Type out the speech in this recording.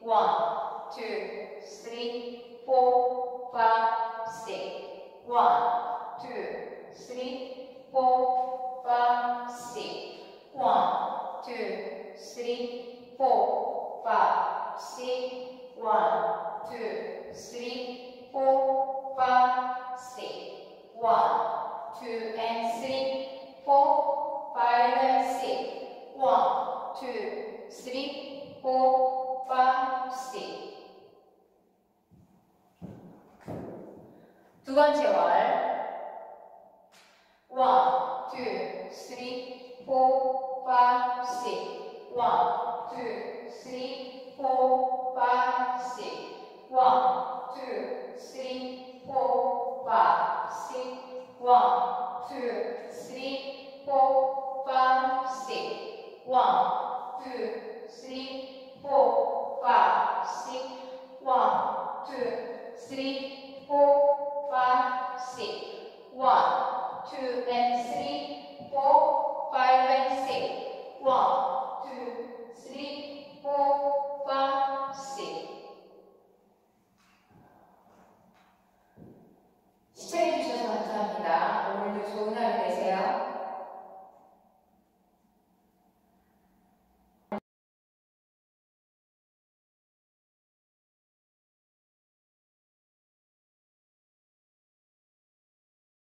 1, 2, 3, 4, 5, 6. 1, 2, 3, 4, 5, 6. 1, 2, 3, 4, 5, 6. 1, 2, 3, 4, 5, 6. 1, 2, and 3, 4, 5, and 6. 1, 2, 3, 4, 5, 6. 두 번째 월. 1, 2, 3, 4, 5, 6. 1, 2, 3, 4, 5, 6. 1, 2, 3, 4, 5, 6. 1, 2, 3, 4, 5, 6. 1, 2, 3, 4, 5, 6. 1, 2, 3, 4, 5, 6. 1, 2, and 3, 4, 5, and 6. 1, 2, 3, 4, 5, 6. 시청해주셔서 감사합니다. 오늘도 좋은 하루 되세요.